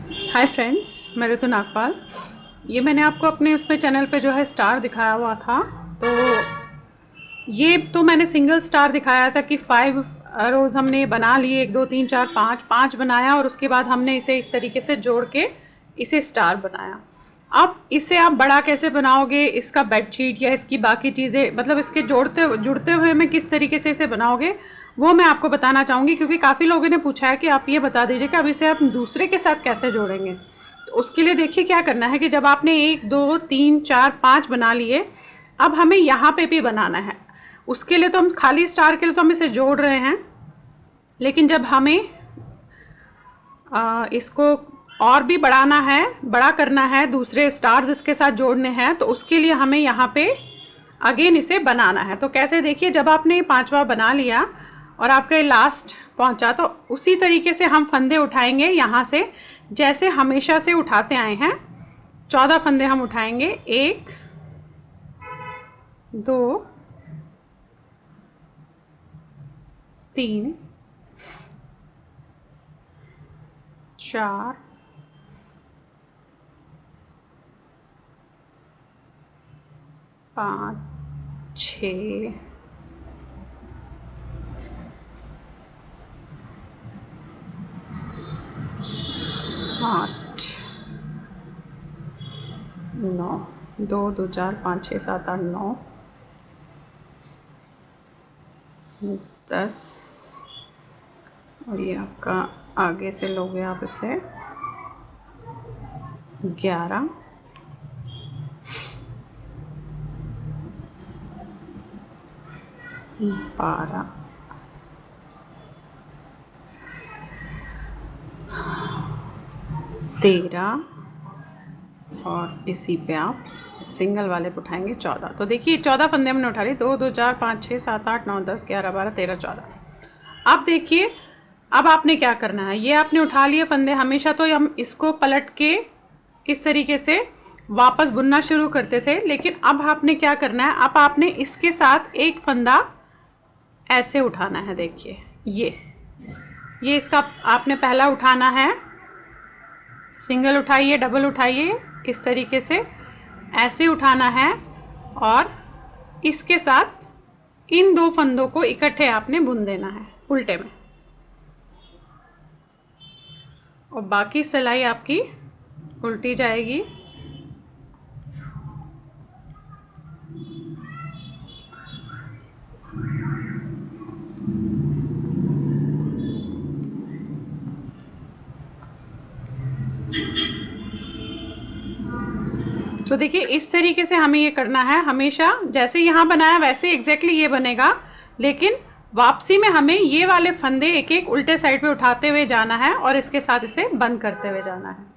Hi friends, मैं ऋतु नागपाल। ये मैंने आपको अपने उसमें चैनल पे जो है स्टार दिखाया हुआ था। तो ये तो मैंने सिंगल स्टार दिखाया था कि 5 रोज़ हमने बना लिए, 1 2 3 4 5 बनाया और उसके बाद हमने इसे इस तरीके से जोड़ के इसे स्टार बनाया। अब इसे आप बड़ा कैसे बनाओगे, इसका बेडशीट या इसकी बाकी चीज़ें, मतलब इसके जुड़ते हुए में किस तरीके से इसे बनाओगे, वो मैं आपको बताना चाहूँगी। क्योंकि काफ़ी लोगों ने पूछा है कि आप ये बता दीजिए कि अब इसे आप दूसरे के साथ कैसे जोड़ेंगे। तो उसके लिए देखिए क्या करना है कि जब आपने 1 2 3 4 5 बना लिए, अब हमें यहाँ पे भी बनाना है। उसके लिए तो हम खाली स्टार के लिए तो हम इसे जोड़ रहे हैं, लेकिन जब हमें इसको और भी बढ़ाना है, बड़ा करना है, दूसरे स्टार्स इसके साथ जोड़ने हैं, तो उसके लिए हमें यहाँ पे अगेन इसे बनाना है। तो कैसे, देखिए जब आपने 5वां बना लिया और आपके लास्ट पहुँचा, तो उसी तरीके से हम फंदे उठाएंगे यहाँ से, जैसे हमेशा से उठाते आए हैं। 14 फंदे हम उठाएंगे। 1 2 3 4 5 6 8 9, 2 2 4 5 6 7 8 9 10, और ये आपका आगे से लोगे आप इसे 11, 12, 13, और इसी पे आप सिंगल वाले पे उठाएंगे 14। तो देखिए 14 फंदे हमने उठा लिए, 2 2 4 5 6 7 8 9 10 11 12 13 14। अब देखिए, अब आपने क्या करना है, ये आपने उठा लिए फंदे। हमेशा तो हम इसको पलट के इस तरीके से वापस बुनना शुरू करते थे, लेकिन अब आपने क्या करना है, अब आपने इसके साथ एक फंदा ऐसे उठाना है। देखिए ये इसका आपने पहला उठाना है, सिंगल उठाइए, डबल उठाइए, इस तरीके से ऐसे उठाना है, और इसके साथ इन 2 फंदों को इकट्ठे आपने बुन देना है उल्टे में, और बाकी सिलाई आपकी उल्टी जाएगी। तो देखिए इस तरीके से हमें ये करना है। हमेशा जैसे यहाँ बनाया वैसे एग्जैक्टली ये बनेगा, लेकिन वापसी में हमें ये वाले फंदे एक एक उल्टे साइड पे उठाते हुए जाना है और इसके साथ इसे बंद करते हुए जाना है।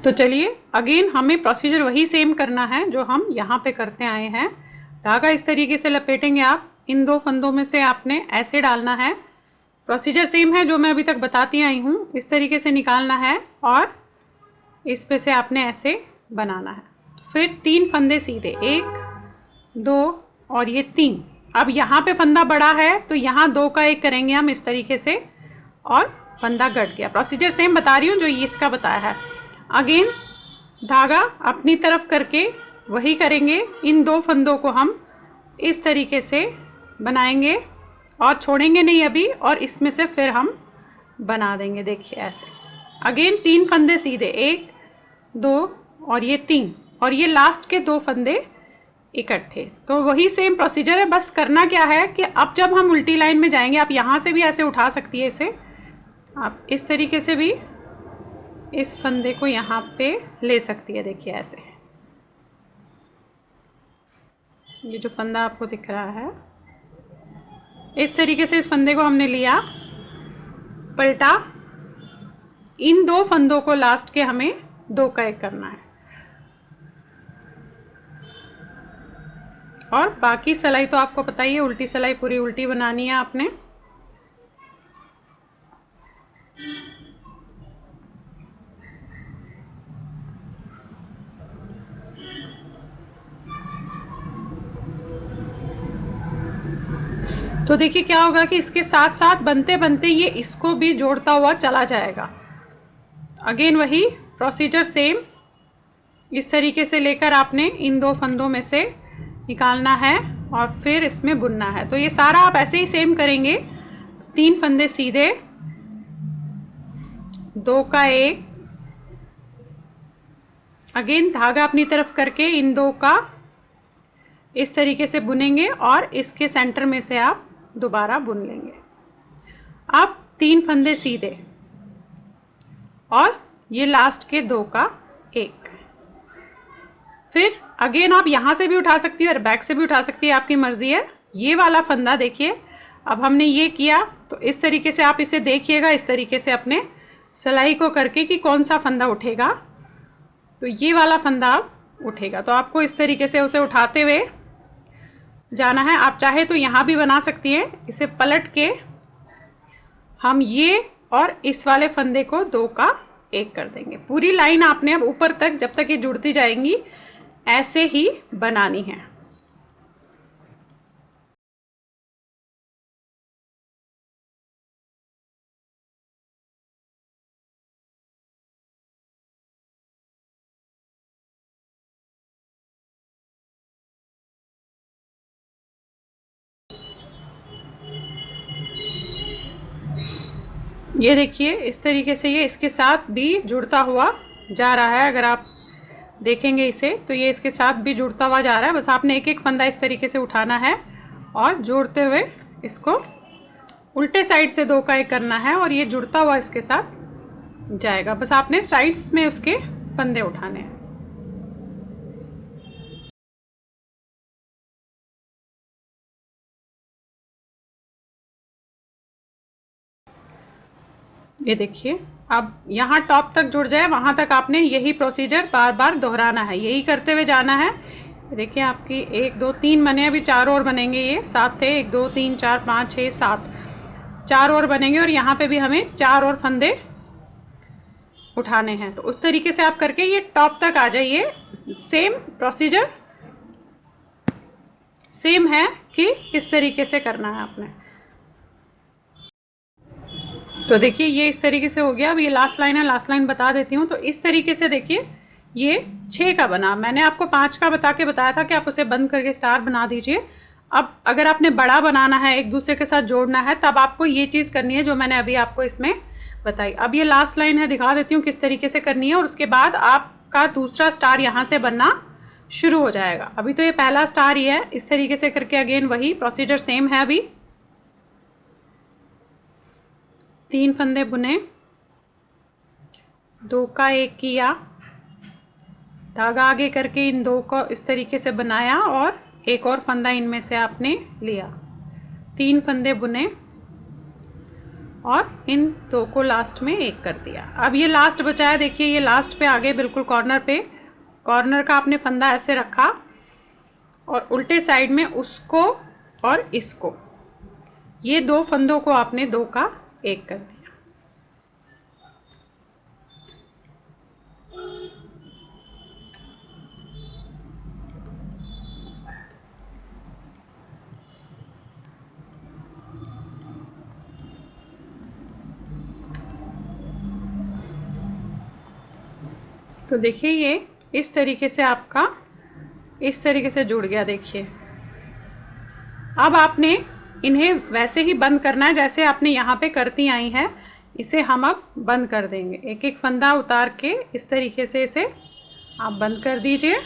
तो चलिए अगेन हमें प्रोसीजर वही सेम करना है जो हम यहाँ पे करते आए हैं। धागा इस तरीके से लपेटेंगे आप, इन 2 फंदों में से आपने ऐसे डालना है। प्रोसीजर सेम है जो मैं अभी तक बताती आई हूँ, इस तरीके से निकालना है और इस पे से आपने ऐसे बनाना है। फिर 3 फंदे सीधे, 1 2 और ये 3। अब यहाँ पे फंदा बड़ा है तो यहाँ 2 का 1 करेंगे हम इस तरीके से, और फंदा कट गया। प्रोसीजर सेम बता रही हूँ जो ये इसका बताया है। अगेन धागा अपनी तरफ करके वही करेंगे, इन 2 फंदों को हम इस तरीके से बनाएंगे और छोड़ेंगे नहीं अभी, और इसमें से फिर हम बना देंगे। देखिए ऐसे अगेन 3 फंदे सीधे, 1 2 और ये 3, और ये लास्ट के 2 फंदे इकट्ठे। तो वही सेम प्रोसीजर है, बस करना क्या है कि अब जब हम उल्टी लाइन में जाएंगे, आप यहाँ से भी ऐसे उठा सकती है इसे, आप इस तरीके से भी इस फंदे को यहाँ पे ले सकती है। देखिए ऐसे, ये जो फंदा आपको दिख रहा है, इस तरीके से इस फंदे को हमने लिया, पलटा, इन 2 फंदों को लास्ट के हमें 2 का 1 करना है, और बाकी सिलाई तो आपको पता ही है, उल्टी सिलाई पूरी उल्टी बनानी है आपने। तो देखिए क्या होगा कि इसके साथ साथ बनते बनते ये इसको भी जोड़ता हुआ चला जाएगा। अगेन वही प्रोसीजर सेम, इस तरीके से लेकर आपने इन 2 फंदों में से निकालना है और फिर इसमें बुनना है। तो ये सारा आप ऐसे ही सेम करेंगे। 3 फंदे सीधे, 2 का 1, अगेन धागा अपनी तरफ करके इन 2 का इस तरीके से बुनेंगे और इसके सेंटर में से आप दोबारा बुन लेंगे। अब 3 फंदे सीधे और ये लास्ट के 2 का 1। फिर अगेन आप यहाँ से भी उठा सकती है और बैक से भी उठा सकती है, आपकी मर्जी है। ये वाला फंदा देखिए, अब हमने ये किया तो इस तरीके से आप इसे देखिएगा, इस तरीके से अपने सिलाई को करके कि कौन सा फंदा उठेगा। तो ये वाला फंदा अब उठेगा, तो आपको इस तरीके से उसे उठाते हुए जाना है। आप चाहे तो यहाँ भी बना सकती हैं, इसे पलट के हम ये और इस वाले फंदे को 2 का 1 कर देंगे। पूरी लाइन आपने अब ऊपर तक जब तक ये जुड़ती जाएंगी ऐसे ही बनानी है। ये देखिए इस तरीके से ये इसके साथ भी जुड़ता हुआ जा रहा है। अगर आप देखेंगे इसे तो ये इसके साथ भी जुड़ता हुआ जा रहा है। बस आपने एक एक फंदा इस तरीके से उठाना है और जोड़ते हुए इसको उल्टे साइड से 2 का 1 करना है और ये जुड़ता हुआ इसके साथ जाएगा। बस आपने साइड्स में उसके फंदे उठाने हैं। ये देखिए अब यहाँ टॉप तक जुड़ जाए वहाँ तक आपने यही प्रोसीजर बार बार दोहराना है, यही करते हुए जाना है। देखिए आपकी 1 2 3 बने, अभी 4 और बनेंगे। ये 7 थे, 1 2 3 4 5 6 7, 4 और बनेंगे और यहाँ पे भी हमें 4 और फंदे उठाने हैं। तो उस तरीके से आप करके ये टॉप तक आ जाइए। सेम प्रोसीजर सेम है कि इस तरीके से करना है आपने। तो देखिए ये इस तरीके से हो गया। अब ये लास्ट लाइन है, लास्ट लाइन बता देती हूँ। तो इस तरीके से देखिए ये 6 का बना। मैंने आपको 5 का बताया था कि आप उसे बंद करके स्टार बना दीजिए। अब अगर आपने बड़ा बनाना है, एक दूसरे के साथ जोड़ना है, तब आपको ये चीज़ करनी है जो मैंने अभी आपको इसमें बताई। अब ये लास्ट लाइन है, दिखा देती हूँ किस तरीके से करनी है और उसके बाद आपका दूसरा स्टार यहाँ से बनना शुरू हो जाएगा। अभी तो ये पहला स्टार ही है। इस तरीके से करके अगेन वही प्रोसीजर सेम है। अभी 3 फंदे बुने, 2 का 1 किया, धागा आगे करके इन 2 को इस तरीके से बनाया और एक और फंदा इनमें से आपने लिया। 3 फंदे बुने और इन 2 को लास्ट में 1 कर दिया। अब ये लास्ट बचा है, देखिए ये लास्ट पे आगे बिल्कुल कॉर्नर पे, कॉर्नर का आपने फंदा ऐसे रखा और उल्टे साइड में उसको और इसको, ये 2 फंदों को आपने 2 का 1 कर दिया। तो देखिए ये इस तरीके से आपका इस तरीके से जुड़ गया। देखिए अब आपने इन्हें वैसे ही बंद करना है जैसे आपने यहाँ पे करती आई हैं। इसे हम अब बंद कर देंगे। एक एक फंदा उतार के इस तरीके से इसे आप बंद कर दीजिए।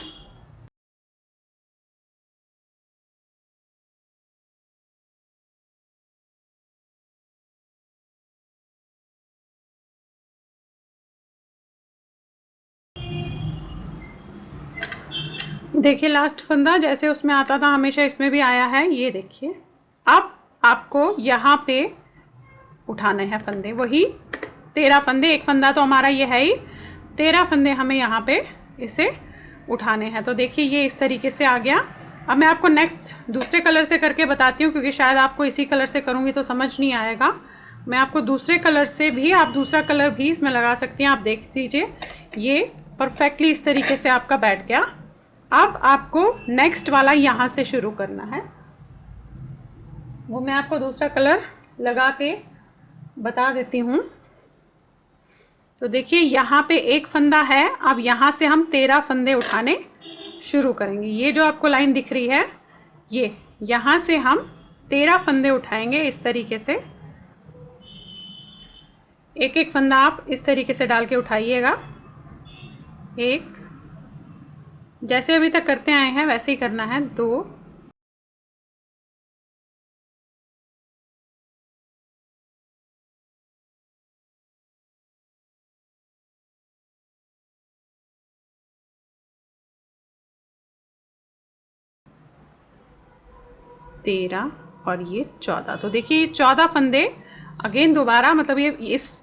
देखिए लास्ट फंदा जैसे उसमें आता था हमेशा इसमें भी आया है। ये देखिए अब आपको यहाँ पे उठाने हैं फंदे, वही 13 फंदे। एक फंदा तो हमारा ये है ही, 13 फंदे हमें यहाँ पे इसे उठाने हैं। तो देखिए ये इस तरीके से आ गया। अब मैं आपको नेक्स्ट दूसरे कलर से करके बताती हूँ, क्योंकि शायद आपको इसी कलर से करूँगी तो समझ नहीं आएगा। मैं आपको दूसरे कलर से भी, आप दूसरा कलर भी इसमें लगा सकती हैं। आप देख लीजिए ये परफेक्टली इस तरीके से आपका बैठ गया। अब आपको नेक्स्ट वाला यहाँ से शुरू करना है। वो मैं आपको दूसरा कलर लगा के बता देती हूँ। तो देखिए यहाँ पे एक फंदा है, अब यहाँ से हम 13 फंदे उठाने शुरू करेंगे। ये जो आपको लाइन दिख रही है, ये यहाँ से हम 13 फंदे उठाएंगे इस तरीके से। एक एक फंदा आप इस तरीके से डाल के उठाइएगा। एक, जैसे अभी तक करते आए हैं वैसे ही करना है। 2, 13 और ये 14। तो देखिए 14 फंदे अगेन दोबारा, मतलब ये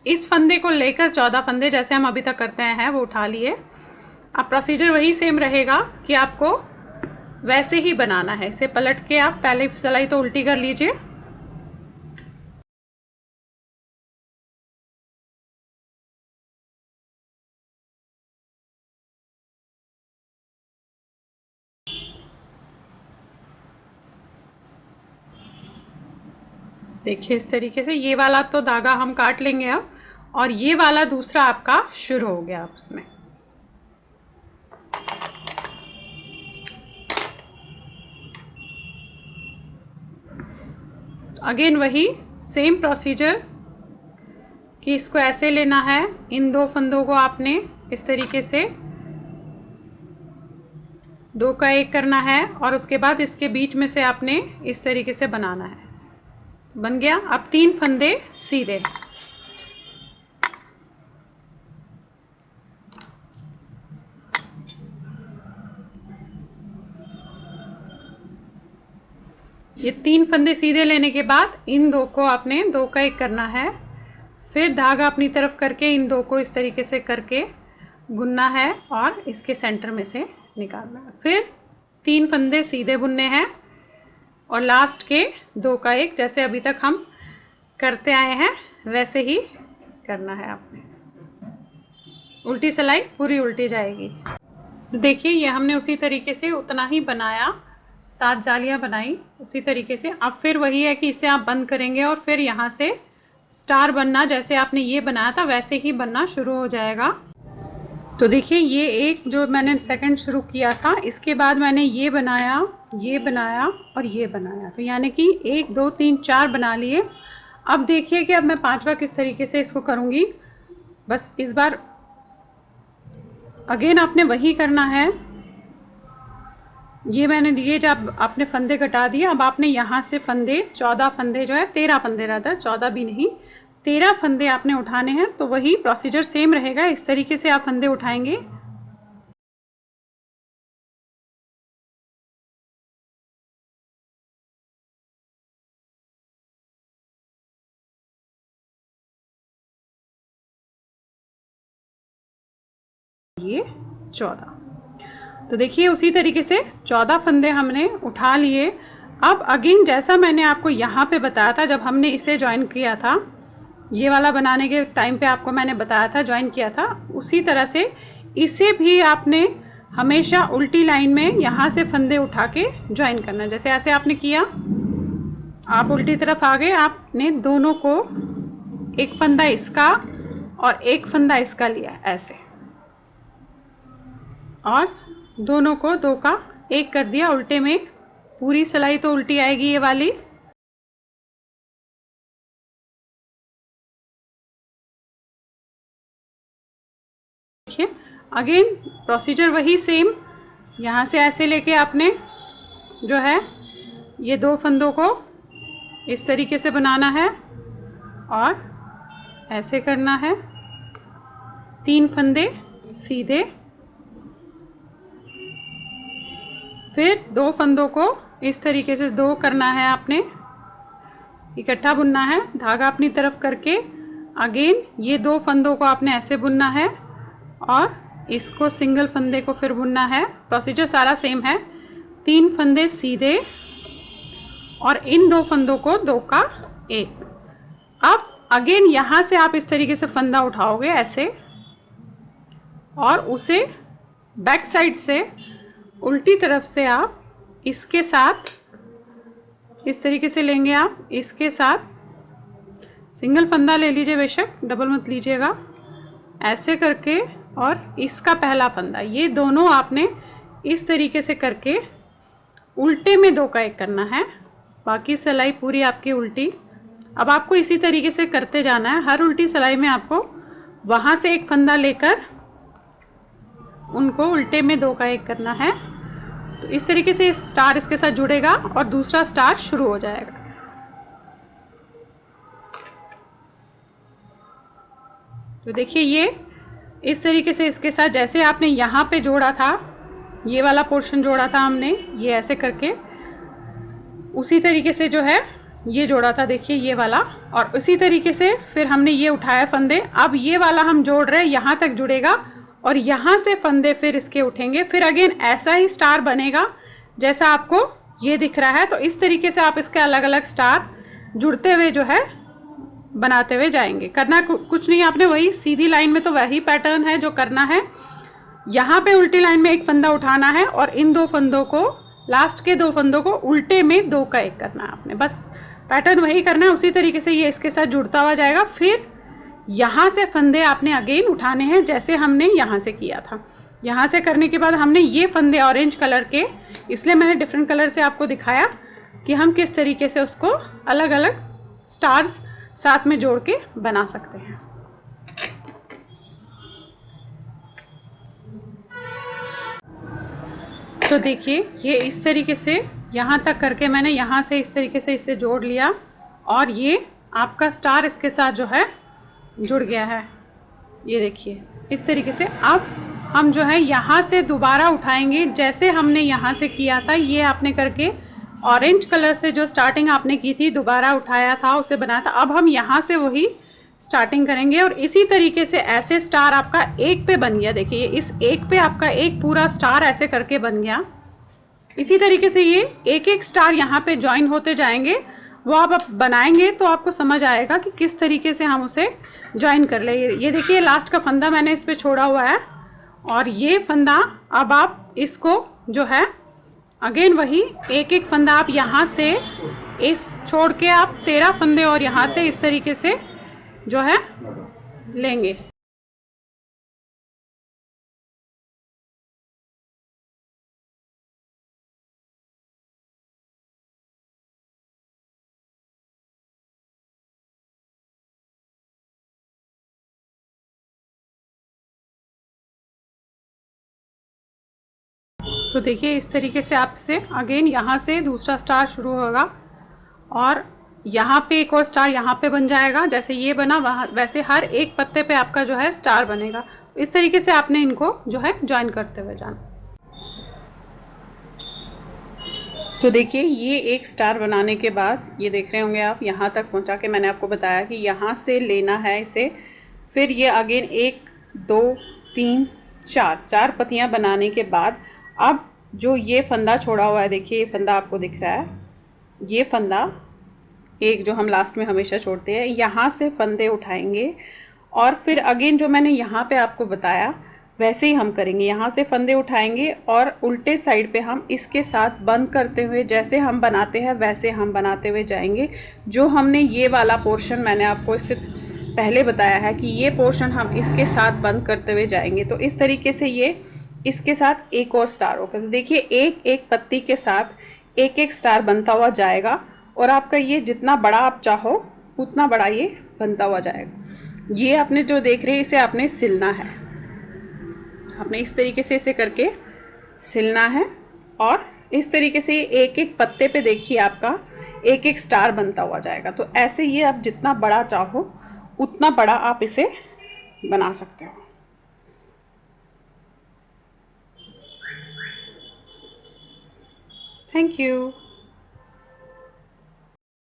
इस फंदे को लेकर 14 फंदे जैसे हम अभी तक करते हैं वो उठा लिए। अब प्रोसीजर वही सेम रहेगा कि आपको वैसे ही बनाना है। इसे पलट के आप पहले सिलाई तो उल्टी कर लीजिए। देखिए इस तरीके से ये वाला तो धागा हम काट लेंगे अब, और ये वाला दूसरा आपका शुरू हो गया अब उसमें। अगेन वही सेम प्रोसीजर कि इसको ऐसे लेना है, इन 2 फंदों को आपने इस तरीके से 2 का 1 करना है, और उसके बाद इसके बीच में से आपने इस तरीके से बनाना है। बन गया। अब 3 फंदे सीधे। ये 3 फंदे सीधे लेने के बाद इन 2 को आपने 2 का 1 करना है, फिर धागा अपनी तरफ करके इन 2 को इस तरीके से करके बुनना है और इसके सेंटर में से निकालना है। फिर 3 फंदे सीधे बुनने हैं और लास्ट के 2 का 1 जैसे अभी तक हम करते आए हैं वैसे ही करना है आपने। उल्टी सिलाई पूरी उल्टी जाएगी। देखिए ये हमने उसी तरीके से उतना ही बनाया, 7 जालियां बनाई उसी तरीके से। अब फिर वही है कि इसे आप बंद करेंगे और फिर यहाँ से स्टार बनना, जैसे आपने ये बनाया था वैसे ही बनना शुरू हो जाएगा। तो देखिए ये एक जो मैंने सेकंड शुरू किया था, इसके बाद मैंने ये बनाया और ये बनाया, तो यानी कि 1 2 3 4 बना लिए। अब देखिए कि अब मैं 5वां किस तरीके से इसको करूँगी। बस इस बार अगेन आपने वही करना है। ये मैंने दिए, जब आपने फंदे कटा दिए, अब आपने यहाँ से फंदे 14 फंदे जो है 13 फंदे रहता है, 14 भी नहीं 13 फंदे आपने उठाने हैं। तो वही प्रोसीजर सेम रहेगा, इस तरीके से आप फंदे उठाएंगे। ये 14। तो देखिए उसी तरीके से 14 फंदे हमने उठा लिए। अब अगेन जैसा मैंने आपको यहाँ पे बताया था, जब हमने इसे ज्वाइन किया था, ये वाला बनाने के टाइम पे आपको मैंने बताया था, ज्वाइन किया था, उसी तरह से इसे भी आपने हमेशा उल्टी लाइन में यहाँ से फंदे उठा के ज्वाइन करना। जैसे ऐसे आपने किया, आप उल्टी तरफ आ गए, आपने दोनों को एक फंदा इसका और एक फंदा इसका लिया ऐसे, और दोनों को 2 का 1 कर दिया उल्टे में। पूरी सिलाई तो उल्टी आएगी ये वाली। देखिए अगेन प्रोसीजर वही सेम, यहाँ से ऐसे लेके आपने जो है ये 2 फंदों को इस तरीके से बनाना है और ऐसे करना है। 3 फंदे सीधे, फिर 2 फंदों को इस तरीके से 2 करना है आपने, इकट्ठा बुनना है, धागा अपनी तरफ करके। अगेन ये 2 फंदों को आपने ऐसे बुनना है और इसको सिंगल फंदे को फिर बुनना है। प्रोसीजर सारा सेम है। 3 फंदे सीधे और इन 2 फंदों को 2 का 1। अब अगेन यहाँ से आप इस तरीके से फंदा उठाओगे ऐसे, और उसे बैक साइड से उल्टी तरफ से आप इसके साथ इस तरीके से लेंगे आप। इसके साथ सिंगल फंदा ले लीजिए, बेशक डबल मत लीजिएगा, ऐसे करके, और इसका पहला फंदा, ये दोनों आपने इस तरीके से करके उल्टे में 2 का 1 करना है। बाकी सिलाई पूरी आपकी उल्टी। अब आपको इसी तरीके से करते जाना है। हर उल्टी सिलाई में आपको वहाँ से एक फंदा लेकर उनको उल्टे में 2 का 1 करना है। तो इस तरीके से स्टार इसके साथ जुड़ेगा और दूसरा स्टार शुरू हो जाएगा। तो देखिए ये इस तरीके से इसके साथ, जैसे आपने यहाँ पे जोड़ा था, ये वाला पोर्शन जोड़ा था हमने, ये ऐसे करके उसी तरीके से जो है ये जोड़ा था, देखिए ये वाला, और उसी तरीके से फिर हमने ये उठाया फंदे। अब ये वाला हम जोड़ रहे हैं, यहाँ तक जुड़ेगा और यहाँ से फंदे फिर इसके उठेंगे। फिर अगेन ऐसा ही स्टार बनेगा जैसा आपको ये दिख रहा है। तो इस तरीके से आप इसके अलग अलग स्टार जुड़ते हुए जो है बनाते हुए जाएंगे। करना कुछ नहीं आपने, वही सीधी लाइन में तो वही पैटर्न है जो करना है। यहाँ पे उल्टी लाइन में एक फंदा उठाना है और इन 2 फंदों को, लास्ट के 2 फंदों को उल्टे में 2 का 1 करना है आपने। बस पैटर्न वही करना है। उसी तरीके से ये इसके साथ जुड़ता हुआ जाएगा। फिर यहाँ से फंदे आपने अगेन उठाने हैं जैसे हमने यहाँ से किया था। यहाँ से करने के बाद हमने ये फंदे ऑरेंज कलर के, इसलिए मैंने डिफरेंट कलर से आपको दिखाया कि हम किस तरीके से उसको अलग अलग स्टार्स साथ में जोड़ के बना सकते हैं। तो देखिए ये इस तरीके से यहाँ तक करके मैंने यहाँ से इस तरीके से इसे जोड़ लिया और ये आपका स्टार इसके साथ जो है जुड़ गया है। ये देखिए इस तरीके से। अब हम जो है यहाँ से दोबारा उठाएंगे जैसे हमने यहाँ से किया था। ये आपने करके ऑरेंज कलर से जो स्टार्टिंग आपने की थी, दोबारा उठाया था, उसे बनाया था। अब हम यहाँ से वही स्टार्टिंग करेंगे और इसी तरीके से ऐसे स्टार आपका एक पे बन गया। देखिए इस एक पे आपका एक पूरा स्टार ऐसे करके बन गया। इसी तरीके से ये एक एक स्टार यहाँ पे ज्वाइन होते जाएंगे। वो आप बनाएंगे तो आपको समझ आएगा कि किस तरीके से हम उसे ज्वाइन कर ले। ये देखिए लास्ट का फंदा मैंने इस पर छोड़ा हुआ है और ये फंदा अब आप इसको जो है अगेन वही एक एक फंदा आप यहाँ से इस छोड़ के आप 13 फंदे और यहाँ से इस तरीके से जो है लेंगे। तो देखिए इस तरीके से आपसे अगेन यहाँ से दूसरा स्टार शुरू होगा और यहाँ पे एक और स्टार यहाँ पे बन जाएगा। जैसे ये बना वहाँ वैसे हर एक पत्ते पे आपका जो है स्टार बनेगा। इस तरीके से आपने इनको जो है ज्वाइन करते हुए जाना। तो देखिए ये एक स्टार बनाने के बाद ये देख रहे होंगे आप, यहाँ तक पहुँचा के मैंने आपको बताया कि यहाँ से लेना है इसे। फिर ये अगेन 1 2 3 4 पत्तियाँ बनाने के बाद अब जो ये फंदा छोड़ा हुआ है, देखिए ये फंदा आपको दिख रहा है, ये फंदा एक जो हम लास्ट में हमेशा छोड़ते हैं, यहाँ से फंदे उठाएंगे और फिर अगेन जो मैंने यहाँ पे आपको बताया वैसे ही हम करेंगे। यहाँ से फंदे उठाएंगे और उल्टे साइड पे हम इसके साथ बंद करते हुए जैसे हम बनाते हैं वैसे हम बनाते हुए जाएंगे। जो हमने ये वाला पोर्शन मैंने आपको इससे पहले बताया है कि ये पोर्शन हम इसके साथ बंद करते हुए जाएंगे। तो इस तरीके से ये इसके साथ एक और स्टार होगा। तो देखिए एक एक पत्ती के साथ एक एक स्टार बनता हुआ जाएगा और आपका ये जितना बड़ा आप चाहो उतना बड़ा ये बनता हुआ जाएगा। ये आपने जो देख रहे हैं इसे आपने सिलना है, आपने इस तरीके से इसे करके सिलना है और इस तरीके से एक एक पत्ते पे देखिए आपका एक एक स्टार बनता हुआ जाएगा। तो ऐसे ये आप जितना बड़ा चाहो उतना बड़ा आप इसे बना सकते हो। Thank you.